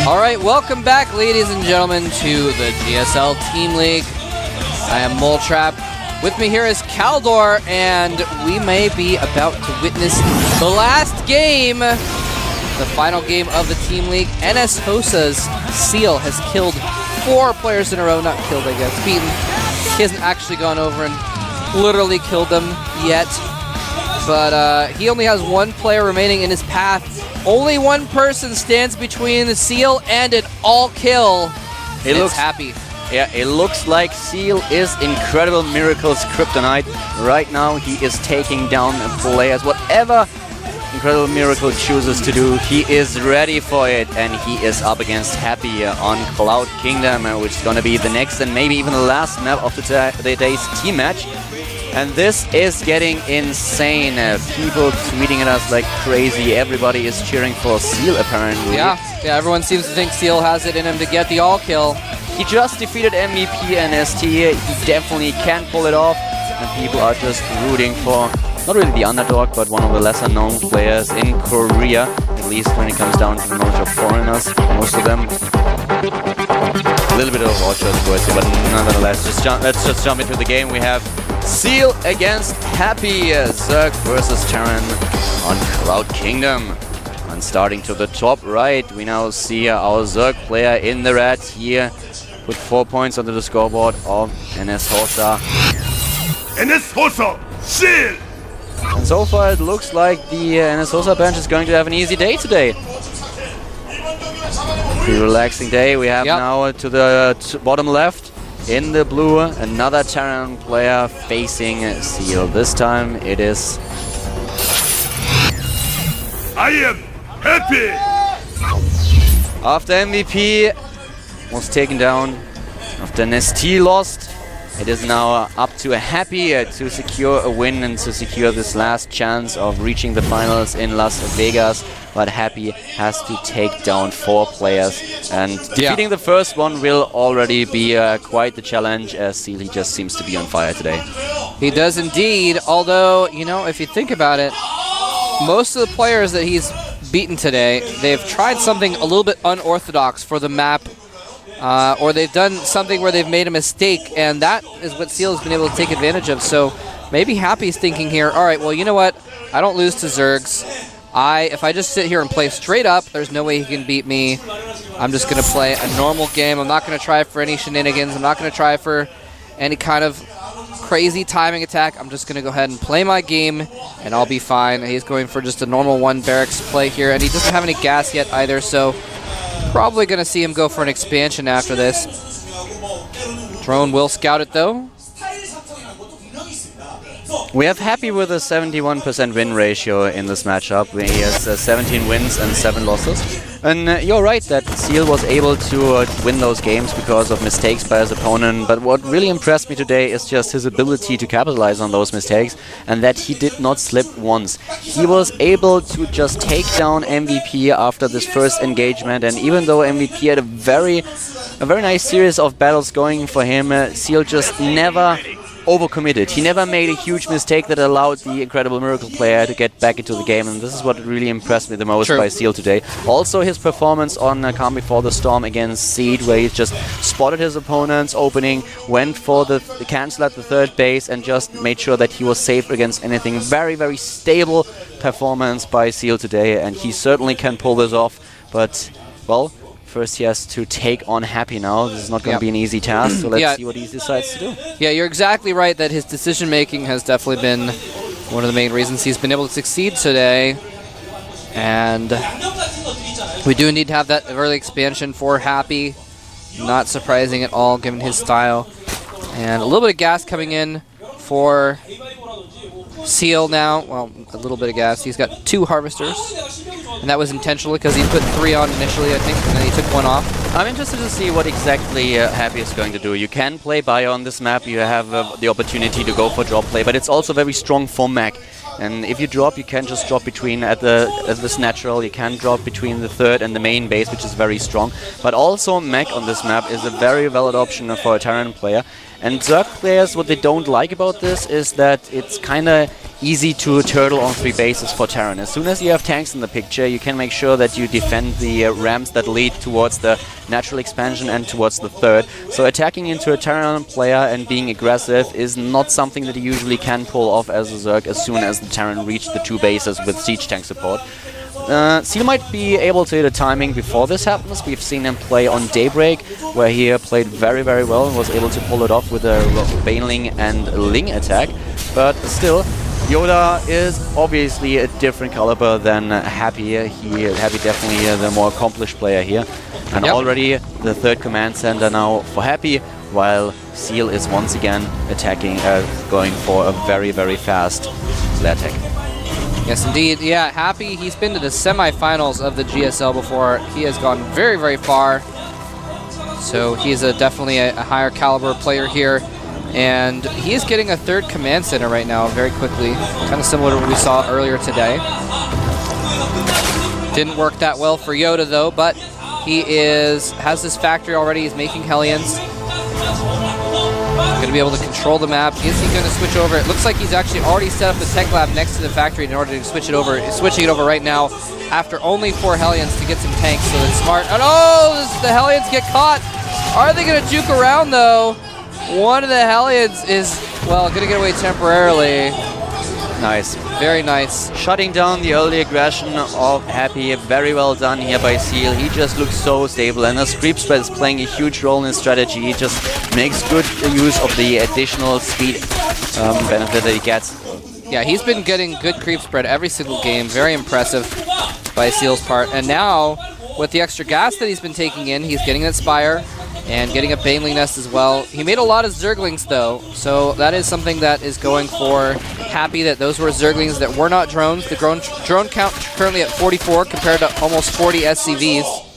Alright, welcome back, ladies and gentlemen, to the GSL Team League. I am Moletrap. With me here is Caldor, and we may be about to witness the last game, the final game of the Team League. NS Hosa's Seal has killed 4 players in a row. Not killed, I guess. Beaten. He hasn't actually gone over and literally killed them yet. But he only has 1 player remaining in his path. Only 1 person stands between the Seal and an all-kill. It looks happy. Yeah, it looks like Seal is Incredible Miracle's kryptonite. Right now, he is taking down players. Whatever Incredible Miracle chooses to do, he is ready for it. And he is up against Happy on Cloud Kingdom, which is going to be the next and maybe even the last map of the day's team match. And this is getting insane. People tweeting at us like crazy. Everybody is cheering for Seal, apparently. Yeah, everyone seems to think Seal has it in him to get the all-kill. He just defeated MVP and ST. He definitely can pull it off. And people are just rooting for, not really the underdog, but one of the lesser-known players in Korea. At least when it comes down to the knowledge of foreigners. Most of them. A little bit of Orchard, but nonetheless, let's just jump into the game. We have Seal against Happy, Zerg versus Terran on Cloud Kingdom. And starting to the top right, we now see our Zerg player in the red here. Put 4 points onto the scoreboard of NS Hosa. NS Hosa, Seal! And so far it looks like the NS Hosa bench is going to have an easy day today. Pretty relaxing day. We have now to the bottom left. In the blue, another Terran player facing Seal. This time it is... I am Happy! After MVP was taken down, after Nesty lost, it is now up to Happy to secure a win and to secure this last chance of reaching the finals in Las Vegas. But Happy has to take down 4 players, and defeating the first one will already be quite the challenge, as Seal just seems to be on fire today. He does indeed, although, you know, if you think about it, most of the players that he's beaten today, they've tried something a little bit unorthodox for the map, or they've done something where they've made a mistake, and that is what Seal has been able to take advantage of. So maybe Happy's thinking here, all right, well, you know what? I don't lose to Zergs. If I just sit here and play straight up, there's no way he can beat me. I'm just going to play a normal game. I'm not going to try for any shenanigans. I'm not going to try for any kind of crazy timing attack. I'm just going to go ahead and play my game, and I'll be fine. He's going for just a normal 1 barracks play here, and he doesn't have any gas yet either, so probably going to see him go for an expansion after this. Drone will scout it, though. We have Happy with a 71% win ratio in this matchup. He has 17 wins and 7 losses. And you're right that Seal was able to win those games because of mistakes by his opponent. But what really impressed me today is just his ability to capitalize on those mistakes, and that he did not slip once. He was able to just take down MVP after this first engagement, and even though MVP had a very nice series of battles going for him, Seal just never overcommitted. He never made a huge mistake that allowed the Incredible Miracle player to get back into the game, and this is what really impressed me the most by Seal today. Also his performance on Calm Before the Storm against Seed, where he just spotted his opponent's opening, went for the cancel at the 3rd base, and just made sure that he was safe against anything. Very, very stable performance by Seal today, and he certainly can pull this off, but, well, first he has to take on Happy now. This is not going to be an easy task, so let's see what he decides to do. Yeah, you're exactly right that his decision-making has definitely been one of the main reasons he's been able to succeed today. And we do need to have that early expansion for Happy. Not surprising at all, given his style. And a little bit of gas coming in for Seal now. Well, a little bit of gas. He's got 2 harvesters. And that was intentional because he put 3 on initially, I think, and then he took 1 off. I'm interested to see what exactly Happy is going to do. You can play bio on this map. You have the opportunity to go for drop play, but it's also very strong for Mac. And if you drop, you can just drop between at this natural. You can drop between the 3rd and the main base, which is very strong. But also Mac on this map is a very valid option for a Terran player. And Zerg players, what they don't like about this is that it's kind of easy to turtle on 3 bases for Terran. As soon as you have tanks in the picture, you can make sure that you defend the ramps that lead towards the natural expansion and towards the third. So attacking into a Terran player and being aggressive is not something that you usually can pull off as a Zerg as soon as the Terran reach the 2 bases with siege tank support. Seal might be able to hit a timing before this happens. We've seen him play on Daybreak, where he played very, very well and was able to pull it off with a Baneling and Ling attack. But still, Yoda is obviously a different caliber than Happy. Happy definitely the more accomplished player here. And already the 3rd command center now for Happy, while Seal is once again attacking, going for a very, very fast flare attack. Yes, indeed. Yeah, Happy, he's been to the semifinals of the GSL before. He has gone very, very far. So he is definitely a higher caliber player here. And he is getting a 3rd command center right now very quickly. Kind of similar to what we saw earlier today. Didn't work that well for Yoda, though, but he has his factory already. He's making Hellions. Going to be able to control the map. Is he going to switch over? It looks like he's actually already set up the tech lab next to the factory in order to switch it over. He's switching it over right now after only 4 Hellions to get some tanks, so that's smart. And the Hellions get caught. Are they going to juke around, though? One of the Hellions is, well, going to get away temporarily. Nice. Very nice. Shutting down the early aggression of Happy. Very well done here by Seal. He just looks so stable, and as creep spread is playing a huge role in his strategy. He just makes good use of the additional speed benefit that he gets. Yeah, he's been getting good creep spread every single game. Very impressive by Seal's part. And now, with the extra gas that he's been taking in, he's getting that Spire and getting a Baneling Nest as well. He made a lot of Zerglings, though, so that is something that is going for Happy, that those were Zerglings that were not drones. The drone count currently at 44 compared to almost 40 SCVs.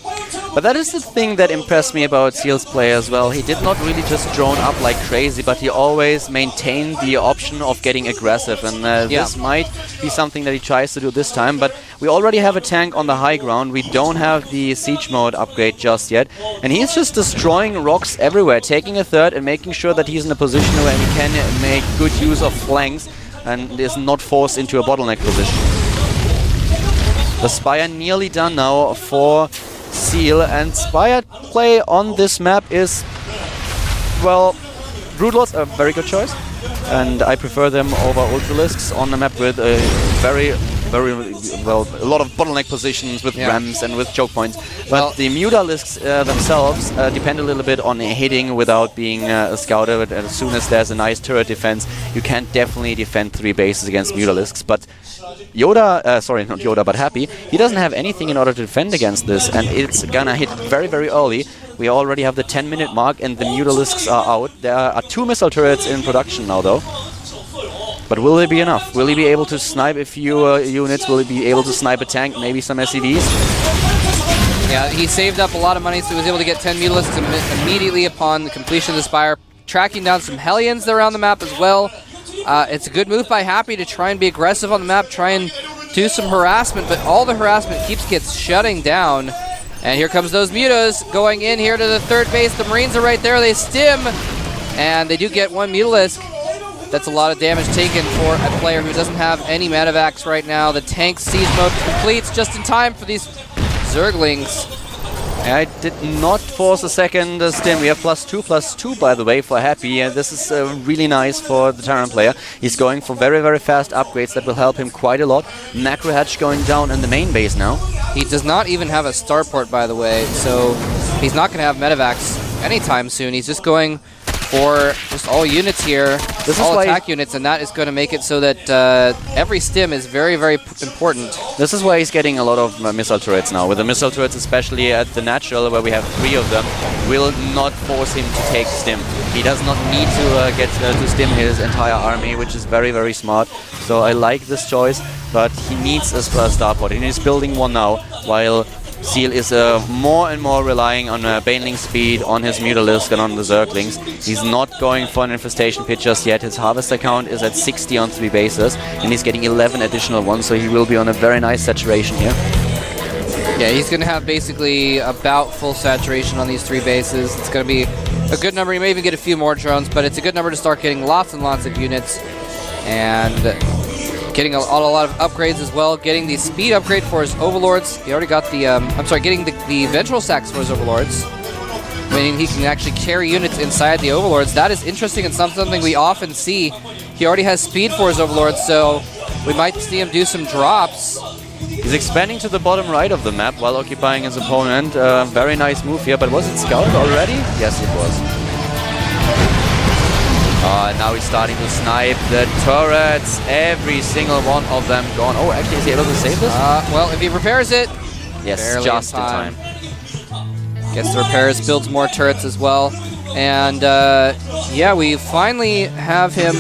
But that is the thing that impressed me about Seal's play as well. He did not really just drone up like crazy, but he always maintained the option of getting aggressive. And this might be something that he tries to do this time. But we already have a tank on the high ground. We don't have the siege mode upgrade just yet. And he's just destroying rocks everywhere, taking a 3rd and making sure that he's in a position where he can make good use of flanks and is not forced into a bottleneck position. The Spire nearly done now for Seal, and Spire play on this map is, well, Broodlords are a very good choice, and I prefer them over Ultralisks on the map with a very, well, a lot of bottleneck positions with ramps and with choke points. But the Mutalisks themselves depend a little bit on hitting without being scouted. As soon as there's a nice turret defense, you can definitely defend 3 bases against Mutalisks. But Yoda, sorry, not Yoda, but Happy, he doesn't have anything in order to defend against this, and it's gonna hit very, very early. We already have the 10-minute mark, and the Mutalisks are out. There are 2 missile turrets in production now, though. But will they be enough? Will he be able to snipe a few units? Will he be able to snipe a tank, maybe some SCVs? Yeah, he saved up a lot of money, so he was able to get 10 Mutalisks immediately upon the completion of the Spire, tracking down some Hellions around the map as well. It's a good move by Happy to try and be aggressive on the map, try and do some harassment, but all the harassment gets shutting down. And here comes those Mutas going in here to the 3rd base. The Marines are right there. They stim, and they do get 1 Mutalisk. That's a lot of damage taken for a player who doesn't have any Medivacs right now. The tank siege mode completes just in time for these Zerglings. I did not force a second stim. We have +2/+2, by the way, for Happy. This is really nice for the Terran player. He's going for very, very fast upgrades that will help him quite a lot. Macro Hatch going down in the main base now. He does not even have a starport, by the way, so he's not going to have Medivacs anytime soon. He's just going for just all units here, all attack units, and that is going to make it so that every stim is very, very important. This is why he's getting a lot of missile turrets now. With the missile turrets, especially at the natural, where we have 3 of them, will not force him to take stim. He does not need to get to stim his entire army, which is very, very smart. So I like this choice, but he needs a starport. He is building one now, while Seal is more and more relying on Baneling speed, on his Mutalisk and on the Zerglings. He's not going for an infestation pit just yet. His harvester count is at 60 on 3 bases, and he's getting 11 additional ones, so he will be on a very nice saturation here. Yeah, he's going to have basically about full saturation on these 3 bases. It's going to be a good number. You may even get a few more drones, but it's a good number to start getting lots and lots of units. And Getting a lot of upgrades as well. Getting the speed upgrade for his overlords. He already got the, I'm sorry, getting the vengeful sacks for his overlords. Meaning he can actually carry units inside the overlords. That is interesting and something we often see. He already has speed for his overlords, so we might see him do some drops. He's expanding to the bottom right of the map while occupying his opponent. Very nice move here, but was it scouted already? Yes, it was. Now he's starting to snipe the turrets. Every single one of them gone. Oh, actually, is he able to save this? Well, if he repairs it, yes, just in time. Gets the repairs, builds more turrets as well. And yeah, we finally have him.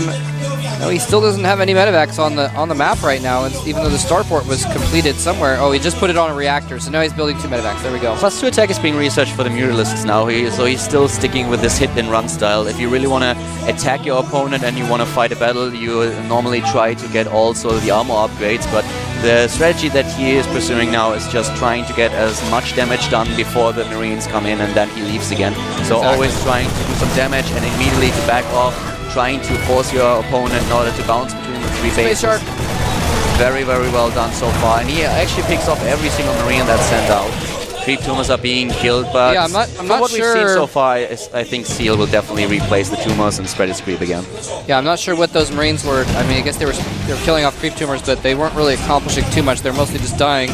No, he still doesn't have any medevacs on the map right now, even though the starport was completed somewhere. Oh, he just put it on a reactor, so now he's building 2 medevacs. There we go. +2 attack is being researched for the Mutalisks now, so he's still sticking with this hit-and-run style. If you really want to attack your opponent and you want to fight a battle, you normally try to get also the armor upgrades, but the strategy that he is pursuing now is just trying to get as much damage done before the Marines come in, and then he leaves again. So always trying to do some damage and immediately to back off, trying to force your opponent in order to bounce between the 3 bases. Very, very well done so far. And he actually picks off every single Marine that's sent out. Creep tumors are being killed, but yeah, I'm not what sure. we've seen so far, I think Seal will definitely replace the tumors and spread his creep again. Yeah, I'm not sure what those Marines were. I mean, I guess they were killing off creep tumors, but they weren't really accomplishing too much. They're mostly just dying.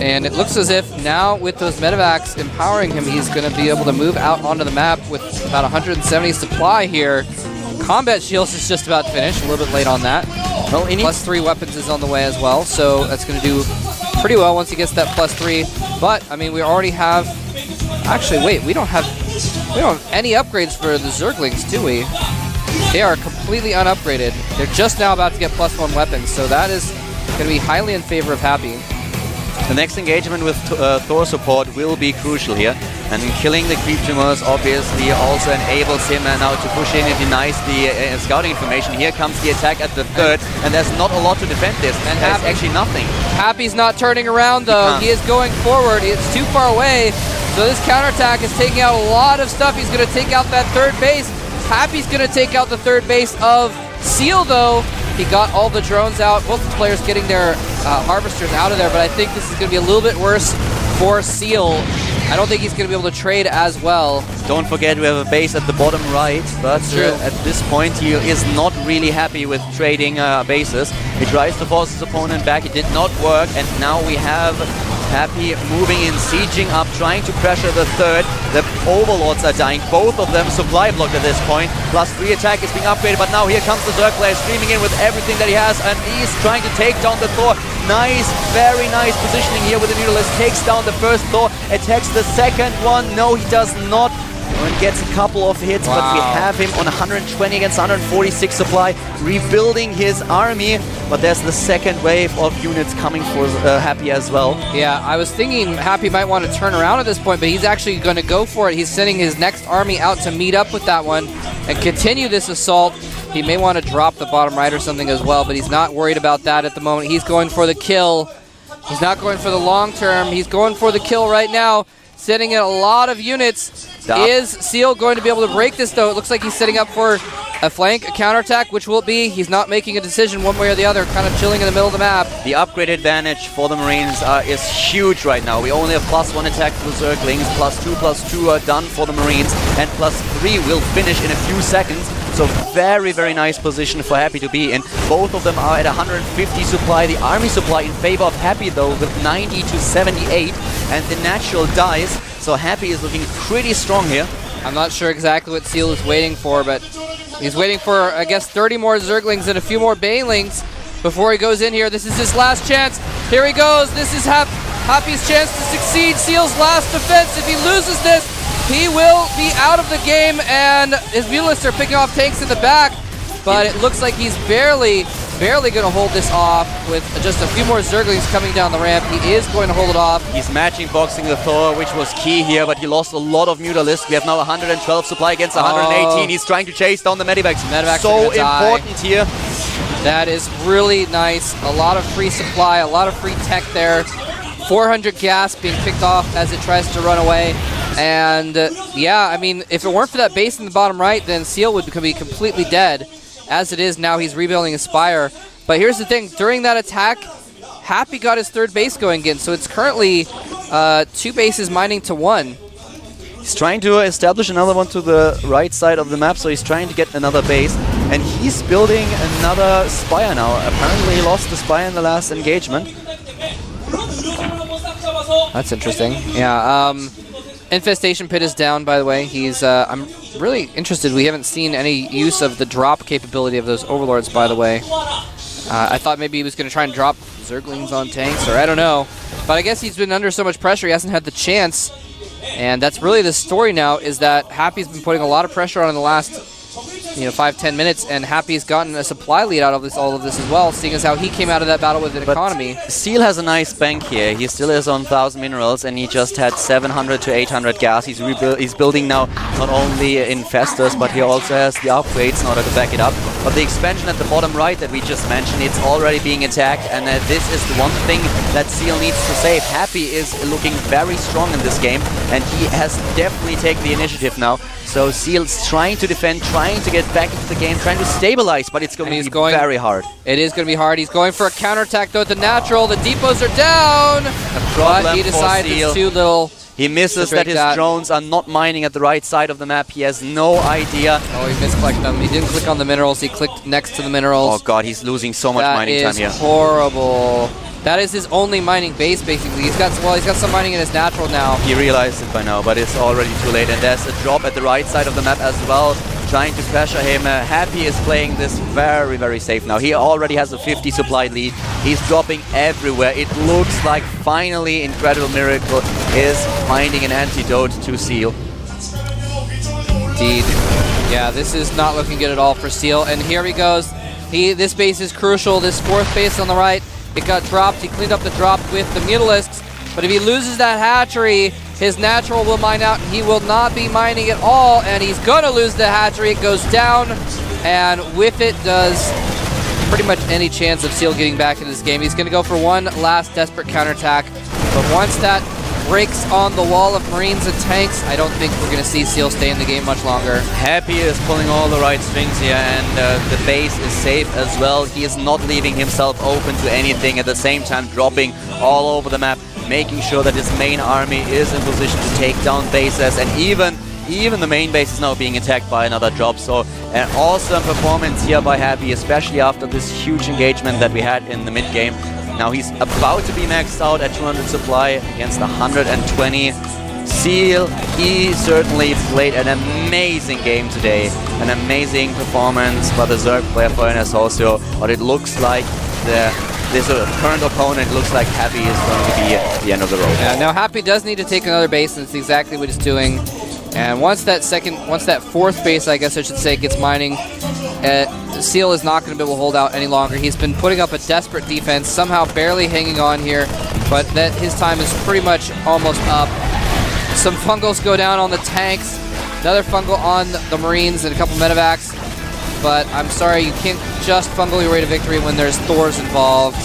And it looks as if now with those medevacs empowering him, he's going to be able to move out onto the map with about 170 supply here. Combat shields is just about finished, a little bit late on that. Well, +3 weapons is on the way as well, so that's going to do pretty well once he gets that +3. But I mean, we already have. Actually, wait, we don't have any upgrades for the Zerglings, do we? They are completely unupgraded. They're just now about to get +1 weapons, so that is going to be highly in favor of Happy. The next engagement with Thor support will be crucial here, and killing the creep tumors obviously also enables him now to push in and denies the scouting information. Here comes the attack at the 3rd, and there's not a lot to defend this, and there's actually nothing. Happy's not turning around though, he is going forward, it's too far away, so this counterattack is taking out a lot of stuff. He's going to take out that 3rd base. Happy's going to take out the 3rd base of Seal though. He got all the drones out, both the players getting their harvesters out of there, but I think this is going to be a little bit worse for Seal. I don't think he's going to be able to trade as well. Don't forget we have a base at the bottom right, but at this point he is not really happy with trading bases. He tries to force his opponent back, it did not work, and now we have Happy moving in, sieging up, trying to pressure the 3rd. The overlords are dying, both of them supply blocked at this point. +3 attack is being upgraded, but now here comes the Zerg player streaming in with everything that he has, and he's trying to take down the Thor. Nice, very nice positioning here with the Mutalisk. Takes down the first Thor, attacks the second one. No, he does not. And gets a couple of hits, but we have him on 120 against 146 supply, rebuilding his army. But there's the second wave of units coming for Happy as well. Yeah, I was thinking Happy might want to turn around at this point, but he's actually going to go for it. He's sending his next army out to meet up with that one and continue this assault. He may want to drop the bottom right or something as well, but he's not worried about that at the moment. He's going for the kill. He's not going for the long term. He's going for the kill right now. Sending in a lot of units. Is Seal going to be able to break this, though? It looks like he's setting up for a flank, a counterattack. Which will it be? He's not making a decision one way or the other, kind of chilling in the middle of the map. The upgrade advantage for the Marines is huge right now. We only have +1 attack for the Zerglings, +2 are done for the Marines, and +3 will finish in a few seconds. So very, very nice position for Happy to be in. Both of them are at 150 supply. The army supply in favor of Happy, though, with 90 to 78, and the natural dies. So Happy is looking pretty strong here. I'm not sure exactly what Seal is waiting for, but he's waiting for, I guess, 30 more Zerglings and a few more Banelings before he goes in here. This is his last chance. Here he goes. This is Happy's chance to succeed. Seal's last defense. If he loses this, he will be out of the game, and his Mutalisks are picking off tanks in the back, but it looks like he's barely going to hold this off with just a few more Zerglings coming down the ramp. He is going to hold it off. He's matching boxing the Thor, which was key here, but he lost a lot of Mutalisks. We have now 112 supply against 118. He's trying to chase down the Medivacs. So important here. That is really nice. A lot of free supply, a lot of free tech there. 400 gas being picked off as it tries to run away. And yeah, I mean, if it weren't for that base in the bottom right, then Seal would be completely dead. As it is now, he's rebuilding his Spire. But here's the thing. During that attack, Happy got his third base going again. So it's currently 2 bases mining to 1. He's trying to establish another one to the right side of the map, so he's trying to get another base. And he's building another Spire now. Apparently he lost the Spire in the last engagement. That's interesting. Yeah, Infestation Pit is down, by the way. He's, I'm really interested. We haven't seen any use of the drop capability of those Overlords, by the way. I thought maybe he was going to try and drop Zerglings on tanks, or I don't know. But I guess he's been under so much pressure, he hasn't had the chance. And that's really the story now, is that Happy's been putting a lot of pressure on in the last 5-10 minutes, and Happy's gotten a supply lead out of all of this as well, seeing as how he came out of that battle with an economy. Seal has a nice bank here. He still is on 1,000 minerals, and he just had 700 to 800 gas. He's building now not only infestors, but he also has the upgrades in order to back it up. But the expansion at the bottom right that we just mentioned, it's already being attacked, and this is the one thing that Seal needs to save. Happy is looking very strong in this game, and he has definitely taken the initiative now. So Seal's trying to defend, trying to get back into the game, trying to stabilize, but it's going to be very hard. It is going to be hard. He's going for a counterattack, though, at the natural. The depots are down, but he decides it's too little. He misses that his drones are not mining at the right side of the map. He has no idea. Oh, he misclicked them. He didn't click on the minerals. He clicked next to the minerals. Oh, God, he's losing so much mining time here. That is horrible. That is his only mining base, basically. He's got some mining in his natural now. He realized it by now, but it's already too late. And there's a drop at the right side of the map as well, trying to pressure him. Happy is playing this very, very safe now. He already has a 50 supply lead. He's dropping everywhere. It looks like finally Incredible Miracle is finding an antidote to Seal. Indeed. Yeah, this is not looking good at all for Seal. And here he goes. This base is crucial. This 4th base on the right. It got dropped. He cleaned up the drop with the Mutalisks. But if he loses that hatchery, his natural will mine out, and he will not be mining at all. And he's going to lose the hatchery. It goes down, and with it does pretty much any chance of Seal getting back into this game. He's going to go for one last desperate counterattack. But once that breaks on the wall of Marines and tanks, I don't think we're going to see Seal stay in the game much longer. Happy is pulling all the right strings here, and the base is safe as well. He is not leaving himself open to anything, at the same time dropping all over the map, making sure that his main army is in position to take down bases, and even the main base is now being attacked by another drop. So an awesome performance here by Happy, especially after this huge engagement that we had in the mid-game. Now he's about to be maxed out at 200 supply against 120. Seal, he certainly played an amazing game today. An amazing performance by the Zerg player for NS also. But it looks like this current opponent looks like Happy is going to be at the end of the road. Yeah, now Happy does need to take another base, and it's exactly what he's doing. And once that 4th base, I guess I should say, gets mining, Seal is not going to be able to hold out any longer. He's been putting up a desperate defense, somehow barely hanging on here, but that his time is pretty much almost up. Some fungals go down on the tanks, another fungal on the Marines, and a couple medevacs. But I'm sorry, you can't just fungal your way to victory when there's Thors involved.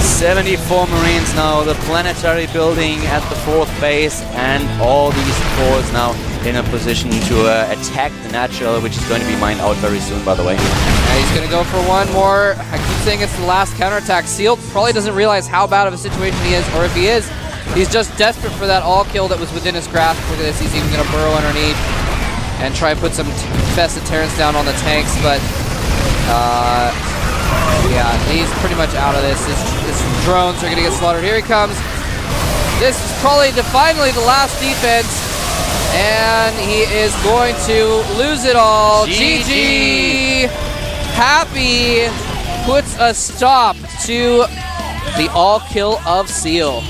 74 Marines now, the planetary building at the 4th base, and all these Thors now in a position to attack the natural, which is going to be mined out very soon, by the way. He's going to go for one more. I keep saying it's the last counterattack. Seal probably doesn't realize how bad of a situation he is, or if he is, he's just desperate for that all-kill that was within his grasp. Look at this, he's even going to burrow underneath and try and put some infested Terrans down on the tanks, but yeah, he's pretty much out of this. His drones are going to get slaughtered. Here he comes. This is probably finally the last defense, and he is going to lose it all. GG! Happy puts a stop to the all-kill of Seal.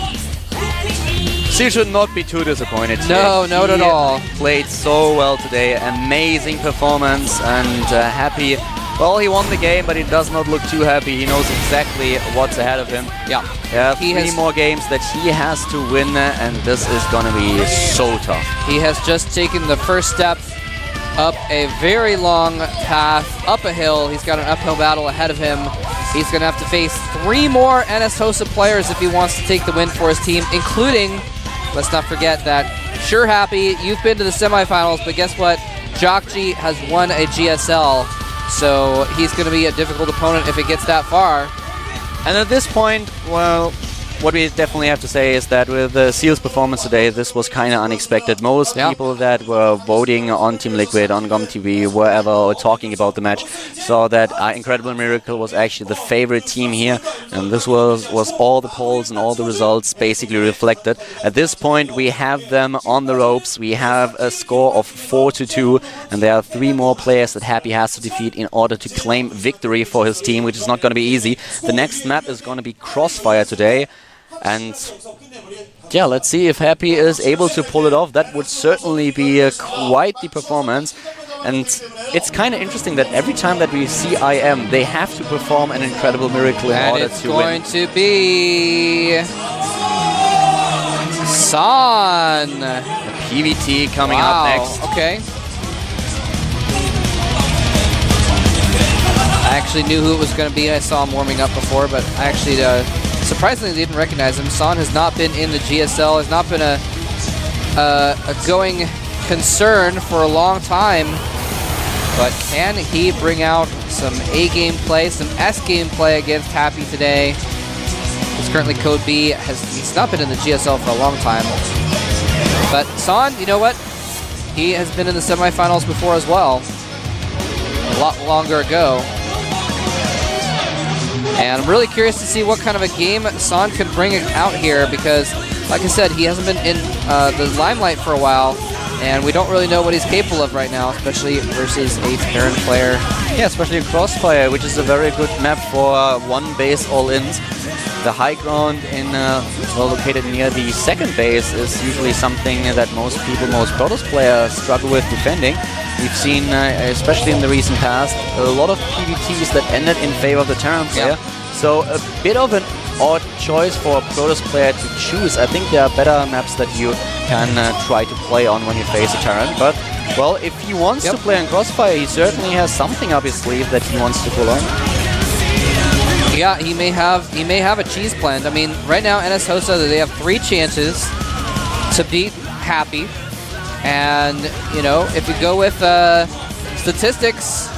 Seal should not be too disappointed today. No, not at all. Played so well today. Amazing performance, and Happy. Well, he won the game, but he does not look too happy. He knows exactly what's ahead of him. Yeah. He has 3 more games that he has to win, and this is going to be so tough. He has just taken the first step up a very long path, up a hill. He's got an uphill battle ahead of him. He's going to have to face 3 more NS Hosa players if he wants to take the win for his team, including, let's not forget that, sure, Happy, you've been to the semifinals, but guess what? Jockji has won a GSL. So he's going to be a difficult opponent if it gets that far. And at this point, well, what we definitely have to say is that with Seal's performance today, this was kind of unexpected. Most people that were voting on Team Liquid, on GOMTV, wherever, or talking about the match, saw that Incredible Miracle was actually the favorite team here. And this was all the polls and all the results basically reflected. At this point, we have them on the ropes. We have a score of 4-2, and there are 3 more players that Happy has to defeat in order to claim victory for his team, which is not going to be easy. The next map is going to be Crossfire today. And yeah, let's see if Happy is able to pull it off. That would certainly be quite the performance. And it's kind of interesting that every time that we see IM, they have to perform an incredible miracle in order to win. And it's going to be San. The PVT coming up next. Okay. I actually knew who it was going to be. I saw him warming up before, but I actually surprisingly didn't recognize him. San has not been in the GSL, has not been a going concern for a long time. But can he bring out some A-game play, some S-game play against Happy today? He's currently Code B. He's not been in the GSL for a long time. But San, you know what? He has been in the semifinals before as well. A lot longer ago. And I'm really curious to see what kind of a game San can bring out here because, like I said, he hasn't been in the limelight for a while, and we don't really know what he's capable of right now, especially versus a Terran player. Yeah, especially in Crossfire, which is a very good map for one base all-ins. The high ground well located near the second base is usually something that most Protoss players struggle with defending. We've seen, especially in the recent past, a lot of PVTs that ended in favor of the Terran player. So a bit of an odd choice for a Protoss player to choose. I think there are better maps that you can try to play on when you face a Terran. But, well, if he wants to play on Crossfire, he certainly has something up his sleeve that he wants to pull on. Yeah, he may have a cheese planned. I mean, right now, NS Hosa, they have 3 chances to beat Happy. And, you know, if you go with statistics,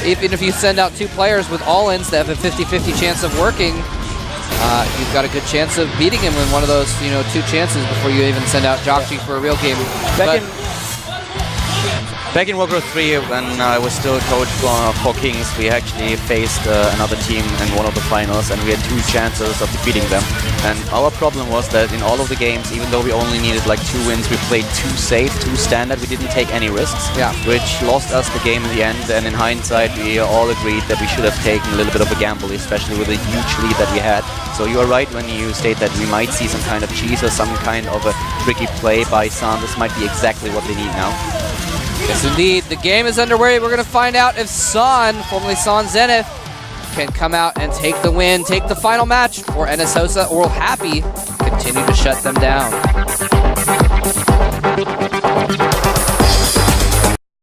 even if you send out 2 players with all-ins that have a 50-50 chance of working, you've got a good chance of beating him in one of those, 2 chances before you even send out Jockey for a real game. Back in World War 3, when I was still a coach for Kings, we actually faced another team in one of the finals, and we had 2 chances of defeating them. And our problem was that in all of the games, even though we only needed like 2 wins, we played too safe, too standard. We didn't take any risks, which lost us the game in the end. And in hindsight, we all agreed that we should have taken a little bit of a gamble, especially with a huge lead that we had. So you are right when you state that we might see some kind of cheese or some kind of a tricky play by San. This might be exactly what they need now. Yes, indeed. The game is underway. We're going to find out if San, formerly San Zenith, can come out and take the win, take the final match, or NS Hosa or will Happy continue to shut them down.